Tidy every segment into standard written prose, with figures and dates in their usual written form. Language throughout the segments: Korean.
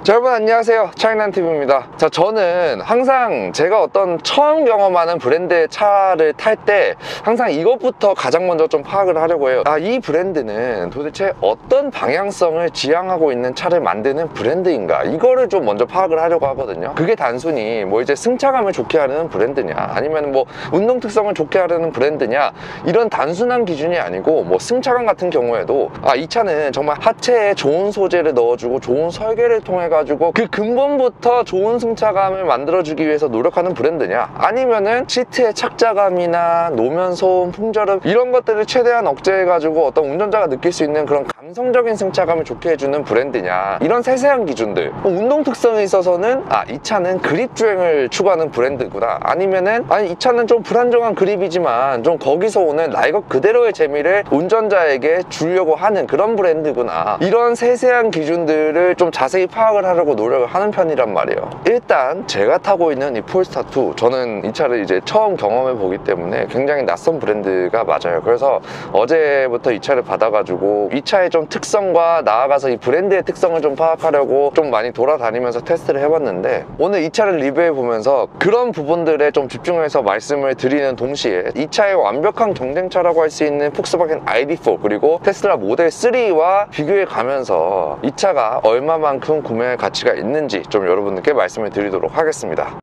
자, 여러분 안녕하세요, 차이난TV입니다. 자, 저는 항상 제가 어떤 처음 경험하는 브랜드의 차를 탈 때 항상 이것부터 가장 먼저 좀 파악을 하려고 해요. 이 브랜드는 도대체 어떤 방향성을 지향하고 있는 차를 만드는 브랜드인가, 이거를 좀 먼저 파악을 하려고 하거든요. 그게 단순히 뭐 이제 승차감을 좋게 하려는 브랜드냐, 아니면 뭐 운동 특성을 좋게 하려는 브랜드냐, 이런 단순한 기준이 아니고, 뭐 승차감 같은 경우에도 이 차는 정말 하체에 좋은 소재를 넣어주고 좋은 설계를 통해 가지고 그 근본부터 좋은 승차감을 만들어주기 위해서 노력하는 브랜드냐, 아니면은 시트의 착자감이나 노면 소음, 풍절음 이런 것들을 최대한 억제해가지고 어떤 운전자가 느낄 수 있는 그런 감성적인 승차감을 좋게 해주는 브랜드냐, 이런 세세한 기준들. 운동 특성에 있어서는 이 차는 그립 주행을 추구하는 브랜드구나, 아니면은 이 차는 좀 불안정한 그립이지만 좀 거기서 오는 라이거 그대로의 재미를 운전자에게 주려고 하는 그런 브랜드구나, 이런 세세한 기준들을 좀 자세히 파악을 하려고 노력을 하는 편이란 말이에요. 일단 제가 타고 있는 이 폴스타2, 저는 이 차를 이제 처음 경험해 보기 때문에 굉장히 낯선 브랜드가 맞아요. 그래서 어제부터 이 차를 받아가지고 이 차의 좀 특성과 나아가서 이 브랜드의 특성을 좀 파악하려고 좀 많이 돌아다니면서 테스트를 해봤는데, 오늘 이 차를 리뷰해 보면서 그런 부분들에 좀 집중해서 말씀을 드리는 동시에 이 차의 완벽한 경쟁차라고 할 수 있는 폭스바겐 ID4 그리고 테슬라 모델 3와 비교해 가면서 이 차가 얼마만큼 구매할 가치가 있는지 좀 여러분들께 말씀을 드리도록 하겠습니다.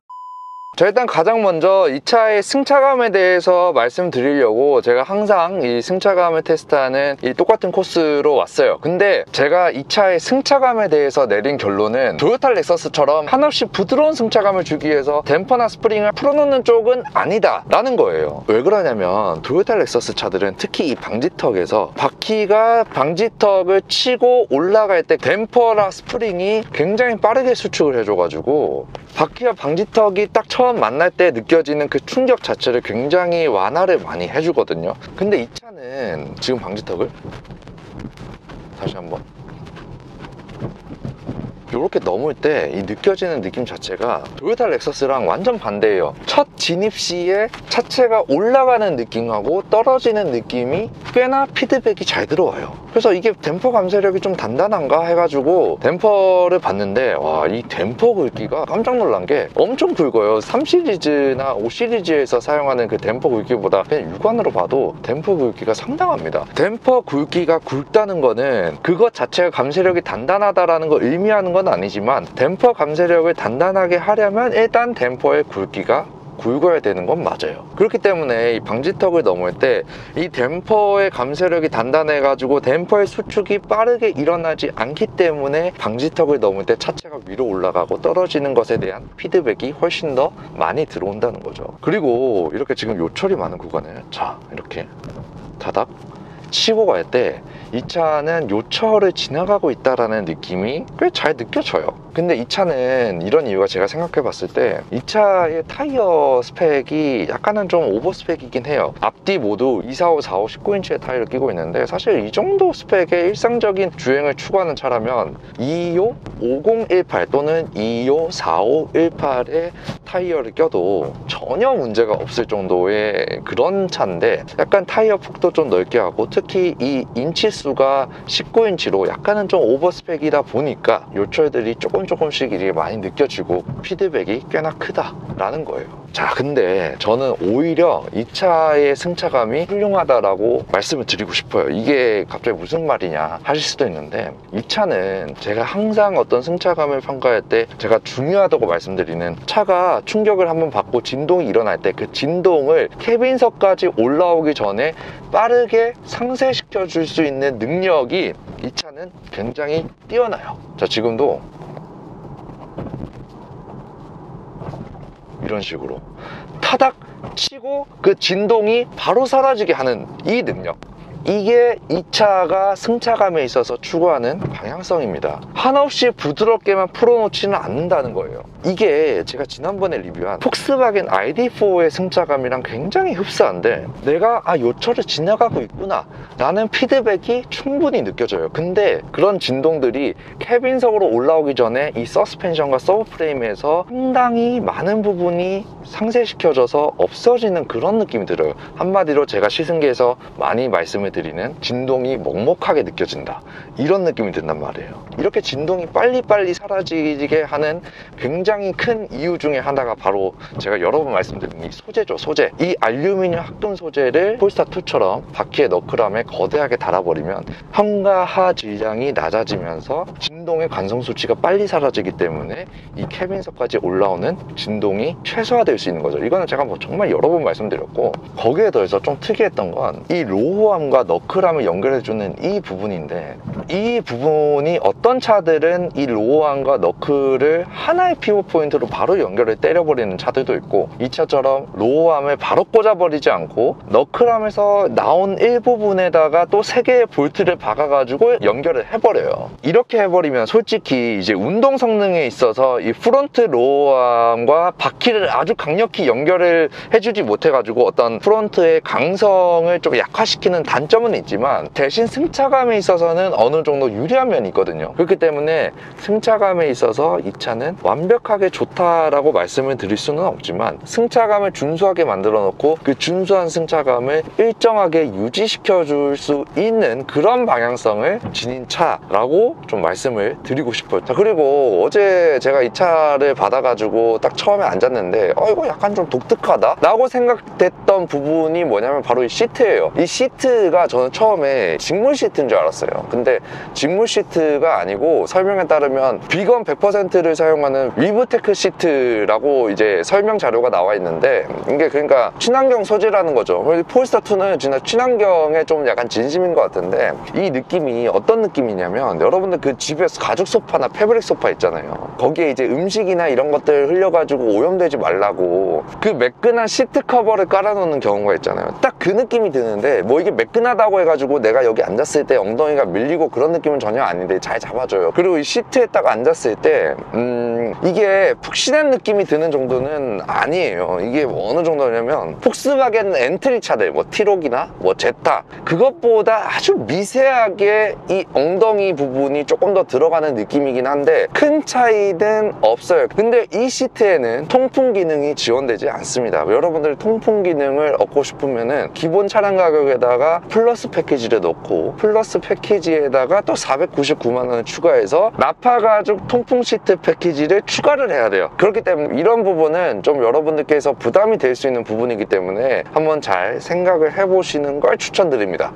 자, 일단 가장 먼저 이 차의 승차감에 대해서 말씀드리려고 제가 항상 이 승차감을 테스트하는 이 똑같은 코스로 왔어요. 근데 제가 이 차의 승차감에 대해서 내린 결론은 토요타 렉서스처럼 한없이 부드러운 승차감을 주기 위해서 댐퍼나 스프링을 풀어놓는 쪽은 아니다 라는 거예요. 왜 그러냐면 토요타 렉서스 차들은 특히 이 방지턱에서 바퀴가 방지턱을 치고 올라갈 때 댐퍼나 스프링이 굉장히 빠르게 수축을 해줘가지고 바퀴와 방지턱이 딱 처음 만날 때 느껴지는 그 충격 자체를 굉장히 완화를 많이 해주거든요. 근데 이 차는 지금 방지턱을 다시 한번 이렇게 넘을 때 이 느껴지는 느낌 자체가 토요타 렉서스랑 완전 반대예요. 첫 진입 시에 차체가 올라가는 느낌하고 떨어지는 느낌이 꽤나 피드백이 잘 들어와요. 그래서 이게 댐퍼 감쇄력이 좀 단단한가 해가지고 댐퍼를 봤는데, 이 댐퍼 굵기가 깜짝 놀란 게 엄청 굵어요. 3시리즈나 5시리즈에서 사용하는 그 댐퍼 굵기보다 그냥 육안으로 봐도 댐퍼 굵기가 상당합니다. 댐퍼 굵기가 굵다는 거는 그것 자체가 감쇄력이 단단하다라는 걸 의미하는 건 아니지만, 댐퍼 감쇄력을 단단하게 하려면 일단 댐퍼의 굵기가 굵어야 되는 건 맞아요. 그렇기 때문에 이 방지턱을 넘을 때 이 댐퍼의 감쇄력이 단단해 가지고 댐퍼의 수축이 빠르게 일어나지 않기 때문에 방지턱을 넘을 때 차체가 위로 올라가고 떨어지는 것에 대한 피드백이 훨씬 더 많이 들어온다는 거죠. 그리고 이렇게 지금 요철이 많은 구간을 이렇게 다닥 치고 갈 때 이 차는 요철을 지나가고 있다라는 느낌이 꽤 잘 느껴져요. 근데 이 차는 이런 이유가, 제가 생각해 봤을 때 이 차의 타이어 스펙이 약간은 좀 오버 스펙이긴 해요. 앞뒤 모두 245, 45, 19인치의 타이어를 끼고 있는데, 사실 이 정도 스펙의 일상적인 주행을 추구하는 차라면 225 5018 또는 225 4518의 타이어를 껴도 전혀 문제가 없을 정도의 그런 차인데, 약간 타이어 폭도 좀 넓게 하고 특히 이 인치 수가 19인치로 약간은 좀 오버 스펙이다 보니까 요철들이 조금씩 이게 많이 느껴지고 피드백이 꽤나 크다라는 거예요. 자, 근데 저는 오히려 이 차의 승차감이 훌륭하다라고 말씀을 드리고 싶어요. 이게 갑자기 무슨 말이냐 하실 수도 있는데, 이 차는 제가 항상 어떤 승차감을 평가할 때 제가 중요하다고 말씀드리는, 차가 충격을 한번 받고 진동이 일어날 때 그 진동을 캐빈석까지 올라오기 전에 빠르게 상쇄시켜 줄 수 있는 능력이 이 차는 굉장히 뛰어나요. 자, 지금도 이런 식으로 타닥 치고 그 진동이 바로 사라지게 하는 이 능력, 이게 이 차가 승차감에 있어서 추구하는 방향성입니다. 한없이 부드럽게만 풀어놓지는 않는다는 거예요. 이게 제가 지난번에 리뷰한 폭스바겐 ID4의 승차감이랑 굉장히 흡사한데 내가 요 차를 지나가고 있구나 라는 피드백이 충분히 느껴져요. 근데 그런 진동들이 캐빈석으로 올라오기 전에 이 서스펜션과 서브프레임에서 상당히 많은 부분이 상쇄시켜져서 없어지는 그런 느낌이 들어요. 한마디로 제가 시승기에서 많이 말씀을 드리는 진동이 먹먹하게 느껴진다, 이런 느낌이 든단 말이에요. 이렇게 진동이 빨리빨리 사라지게 하는 굉장히 큰 이유 중에 하나가 바로 제가 여러 번 말씀드린 이 소재죠. 소재. 이 알루미늄 합금 소재를 폴스타2처럼 바퀴의 너클함에 거대하게 달아버리면 현과 하 질량이 낮아지면서 진동의 관성 수치가 빨리 사라지기 때문에 이 캐빈석까지 올라오는 진동이 최소화될 수 있는 거죠. 이거는 제가 뭐 정말 여러 번 말씀드렸고, 거기에 더해서 좀 특이했던 건 이 로우암과 너클함을 연결해주는 이 부분인데, 이 부분이 어떤 차들은 이 로우암과 너클을 하나의 피벗 포인트로 바로 연결을 때려버리는 차들도 있고, 이 차처럼 로우암을 바로 꽂아버리지 않고 너클함에서 나온 일부분에다가 또 3개의 볼트를 박아가지고 연결을 해버려요. 이렇게 해버리면 솔직히 이제 운동 성능에 있어서 이 프론트 로우암과 바퀴를 아주 강력히 연결을 해주지 못해가지고 어떤 프론트의 강성을 좀 약화시키는 단점은 있지만, 대신 승차감에 있어서는 어느 정도 유리한 면이 있거든요. 그렇기 때문에 승차감에 있어서 이 차는 완벽하게 좋다라고 말씀을 드릴 수는 없지만, 승차감을 준수하게 만들어 놓고 그 준수한 승차감을 일정하게 유지시켜 줄 수 있는 그런 방향성을 지닌 차라고 좀 말씀을 드리고 싶어요. 자, 그리고 어제 제가 이 차를 받아가지고 딱 처음에 앉았는데 이거 약간 좀 독특하다 라고 생각됐던 부분이 뭐냐면 바로 이 시트예요. 이 시트가 저는 처음에 직물 시트인 줄 알았어요. 근데 직물 시트가 아니고 설명에 따르면 비건 100%를 사용하는 위브테크 시트라고 이제 설명 자료가 나와 있는데, 이게 그러니까 친환경 소재라는 거죠. 폴스타2는 진짜 친환경에 좀 약간 진심인 것 같은데, 이 느낌이 어떤 느낌이냐면, 여러분들 그 집에서 가죽 소파나 패브릭 소파 있잖아요. 거기에 이제 음식이나 이런 것들 흘려가지고 오염되지 말라고 그 매끈한 시트 커버를 깔아놓는 경우가 있잖아요. 딱 그 느낌이 드는데, 뭐 이게 매끈하다고 해가지고 내가 여기 앉았을 때 엉덩이가 밀리고 그런 느낌은 전혀 아닌데 잘 잡아줘요. 그리고 이 시트에 딱 앉았을 때 이게 푹신한 느낌이 드는 정도는 아니에요. 이게 어느 정도냐면 폭스바겐 엔트리 차들, 뭐 티록이나 뭐 제타, 그것보다 아주 미세하게 이 엉덩이 부분이 조금 더 들어가는 느낌이긴 한데 큰 차이는 없어요. 근데 이 시트에는 통풍 기능이 지원되지 않습니다. 여러분들 통풍 기능을 얻고 싶으면은 기본 차량 가격에다가 플러스 패키지를 넣고, 플러스 패키지에다가 또 499만 원을 추가해서 나파 가죽 통풍 시트 패키지를 추가를 해야 돼요. 그렇기 때문에 이런 부분은 좀 여러분들께서 부담이 될 수 있는 부분이기 때문에 한번 잘 생각을 해보시는 걸 추천드립니다.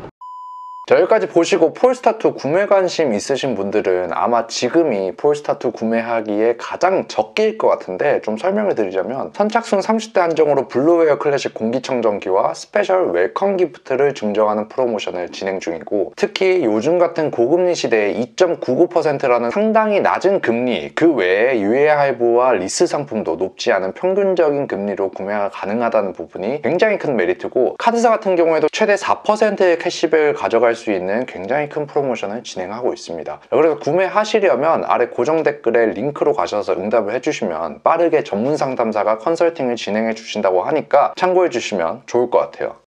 자, 여기까지 보시고 폴스타2 구매 관심 있으신 분들은 아마 지금이 폴스타2 구매하기에 가장 적기일 것 같은데, 좀 설명을 드리자면 선착순 30대 한정으로 블루웨어 클래식 공기청정기와 스페셜 웰컴 기프트를 증정하는 프로모션을 진행 중이고, 특히 요즘 같은 고금리 시대에 2.99%라는 상당히 낮은 금리, 그 외에 유예 할부와 리스 상품도 높지 않은 평균적인 금리로 구매가 가능하다는 부분이 굉장히 큰 메리트고, 카드사 같은 경우에도 최대 4%의 캐시백을 가져갈 수 있는 굉장히 큰 프로모션을 진행하고 있습니다. 그래서 구매하시려면 아래 고정 댓글에 링크로 가셔서 응답을 해주시면 빠르게 전문 상담사가 컨설팅을 진행해 주신다고 하니까 참고해 주시면 좋을 것 같아요.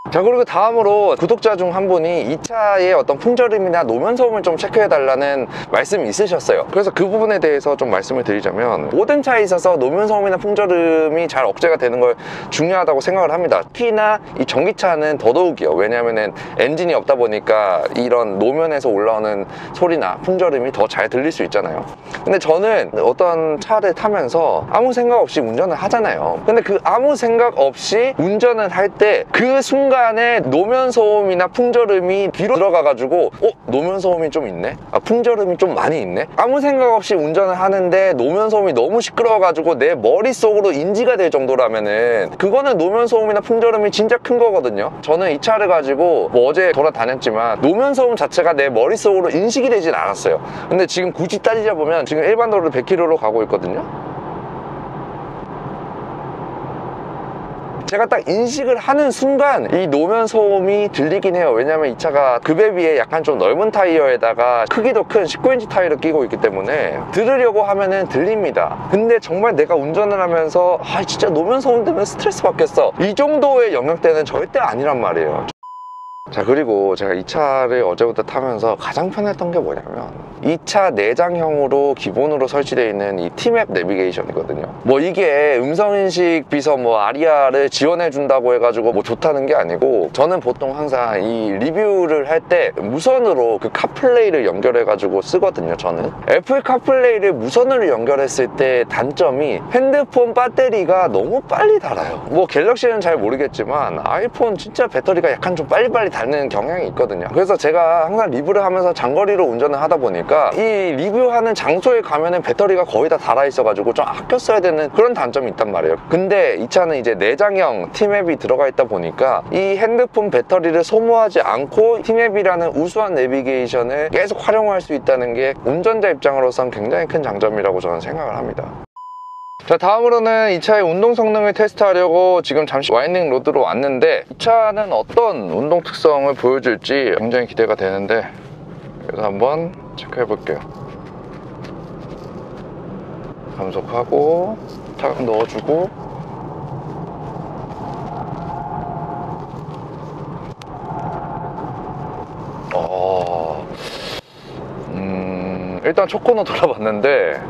자, 그리고 다음으로 구독자 중 한 분이 이 차의 어떤 풍절음이나 노면 소음을 좀 체크해 달라는 말씀이 있으셨어요. 그래서 그 부분에 대해서 좀 말씀을 드리자면, 모든 차에 있어서 노면 소음이나 풍절음이 잘 억제가 되는 걸 중요하다고 생각을 합니다. 특히나 이 전기차는 더더욱이요. 왜냐하면 엔진이 없다 보니까 이런 노면에서 올라오는 소리나 풍절음이 더 잘 들릴 수 있잖아요. 근데 저는 어떤 차를 타면서 아무 생각 없이 운전을 하잖아요. 근데 그 아무 생각 없이 운전을 할 때 그 순간에 노면 소음이나 풍절음이 뒤로 들어가가지고 노면 소음이 좀 있네? 풍절음이 좀 많이 있네? 아무 생각 없이 운전을 하는데 노면 소음이 너무 시끄러워가지고 내 머릿속으로 인지가 될 정도라면은 그거는 노면 소음이나 풍절음이 진짜 큰 거거든요. 저는 이 차를 가지고 뭐 어제 돌아다녔지만 노면 소음 자체가 내 머릿속으로 인식이 되진 않았어요. 근데 지금 굳이 따지자 보면 지금 일반 도로 100km로 가고 있거든요. 제가 딱 인식을 하는 순간 이 노면 소음이 들리긴 해요. 왜냐면 이 차가 급에 비해 약간 좀 넓은 타이어에다가 크기도 큰 19인치 타이어를 끼고 있기 때문에 들으려고 하면은 들립니다. 근데 정말 내가 운전을 하면서 아 진짜 노면 소음 때문에 스트레스 받겠어, 이 정도의 영역대는 절대 아니란 말이에요. 자, 그리고 제가 이 차를 어제부터 타면서 가장 편했던 게 뭐냐면 이 차 내장형으로 기본으로 설치되어 있는 이 T맵 내비게이션이거든요. 뭐 이게 음성인식 비서 뭐 아리아를 지원해 준다고 해가지고 뭐 좋다는 게 아니고, 저는 보통 항상 이 리뷰를 할 때 무선으로 그 카플레이를 연결해 가지고 쓰거든요. 저는 애플 카플레이를 무선으로 연결했을 때 단점이 핸드폰 배터리가 너무 빨리 닳아요. 뭐 갤럭시는 잘 모르겠지만 아이폰 진짜 배터리가 약간 좀 빨리빨리 닳는 경향이 있거든요. 그래서 제가 항상 리뷰를 하면서 장거리로 운전을 하다 보니까 이 리뷰하는 장소에 가면은 배터리가 거의 다 닳아 있어가지고 좀 아껴 써야 되는 그런 단점이 있단 말이에요. 근데 이 차는 이제 내장형 T맵이 들어가 있다 보니까 이 핸드폰 배터리를 소모하지 않고 T맵이라는 우수한 내비게이션을 계속 활용할 수 있다는 게 운전자 입장으로선 굉장히 큰 장점이라고 저는 생각을 합니다. 자, 다음으로는 이 차의 운동 성능을 테스트하려고 지금 잠시 와인딩 로드로 왔는데, 이 차는 어떤 운동 특성을 보여줄지 굉장히 기대가 되는데, 그래서 한번 체크해 볼게요. 감속하고 차각 넣어주고, 일단 첫 코너 돌아봤는데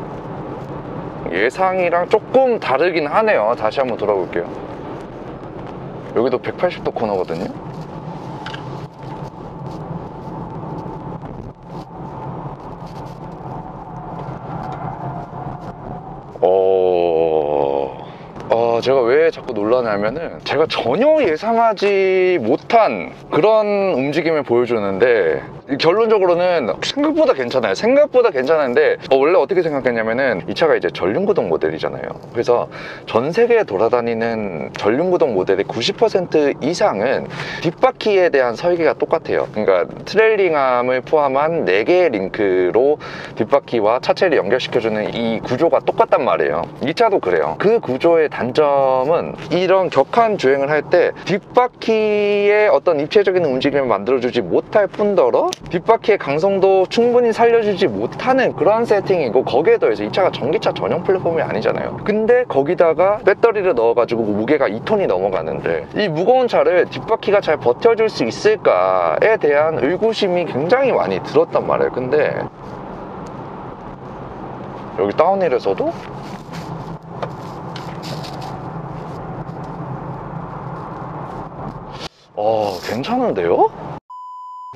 예상이랑 조금 다르긴 하네요. 다시 한번 돌아볼게요. 여기도 180도 코너거든요. 제가 왜 자꾸 놀라냐면은 제가 전혀 예상하지 못한 그런 움직임을 보여주는데, 결론적으로는 생각보다 괜찮아요. 생각보다 괜찮은데 원래 어떻게 생각했냐면은 이 차가 이제 전륜구동 모델이잖아요. 그래서 전 세계에 돌아다니는 전륜구동 모델의 90% 이상은 뒷바퀴에 대한 설계가 똑같아요. 그러니까 트레일링암을 포함한 4개의 링크로 뒷바퀴와 차체를 연결시켜주는 이 구조가 똑같단 말이에요. 이 차도 그래요. 그 구조의 단점은 이런 격한 주행을 할 때 뒷바퀴의 어떤 입체적인 움직임을 만들어주지 못할 뿐더러 뒷바퀴의 강성도 충분히 살려주지 못하는 그런 세팅이고, 거기에 더해서 이 차가 전기차 전용 플랫폼이 아니잖아요. 근데 거기다가 배터리를 넣어가지고 무게가 2톤이 넘어가는데 이 무거운 차를 뒷바퀴가 잘 버텨줄 수 있을까에 대한 의구심이 굉장히 많이 들었단 말이에요. 근데 여기 다운힐에서도 괜찮은데요?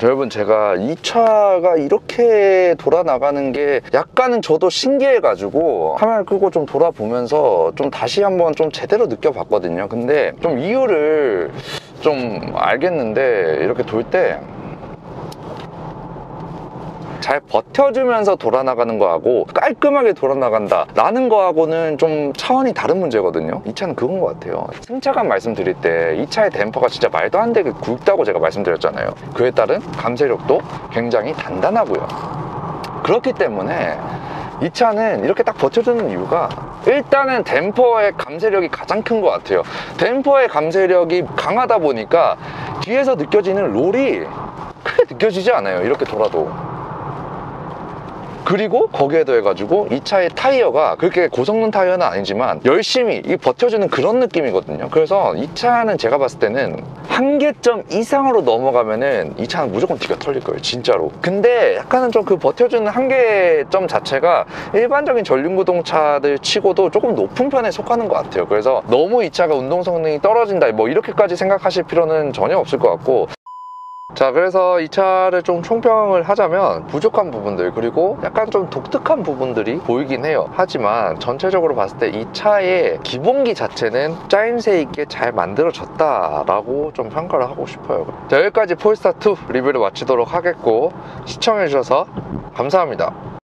여러분, 제가 이 차가 이렇게 돌아 나가는 게 약간은 저도 신기해가지고 카메라 끄고 좀 돌아보면서 좀 다시 한번 좀 제대로 느껴봤거든요. 근데 좀 이유를 좀 알겠는데, 이렇게 돌 때 잘 버텨주면서 돌아나가는 거하고 깔끔하게 돌아나간다 라는 거하고는 좀 차원이 다른 문제거든요. 이 차는 그건 것 같아요. 승차감 말씀드릴 때 이 차의 댐퍼가 진짜 말도 안 되게 굵다고 제가 말씀드렸잖아요. 그에 따른 감쇄력도 굉장히 단단하고요. 그렇기 때문에 이 차는 이렇게 딱 버텨주는 이유가, 일단은 댐퍼의 감쇄력이 가장 큰 것 같아요. 댐퍼의 감쇄력이 강하다 보니까 뒤에서 느껴지는 롤이 크게 느껴지지 않아요. 이렇게 돌아도. 그리고 거기에 더해가지고 이 차의 타이어가 그렇게 고성능 타이어는 아니지만 열심히 버텨주는 그런 느낌이거든요. 그래서 이 차는 제가 봤을 때는 한계점 이상으로 넘어가면은 이 차는 무조건 뒤가 털릴 거예요, 진짜로. 근데 약간은 좀 그 버텨주는 한계점 자체가 일반적인 전륜구동차들 치고도 조금 높은 편에 속하는 것 같아요. 그래서 너무 이 차가 운동 성능이 떨어진다 뭐 이렇게까지 생각하실 필요는 전혀 없을 것 같고, 자, 그래서 이 차를 좀 총평을 하자면 부족한 부분들, 그리고 약간 좀 독특한 부분들이 보이긴 해요. 하지만 전체적으로 봤을 때 이 차의 기본기 자체는 짜임새 있게 잘 만들어졌다라고 좀 평가를 하고 싶어요. 자, 여기까지 폴스타2 리뷰를 마치도록 하겠고, 시청해주셔서 감사합니다.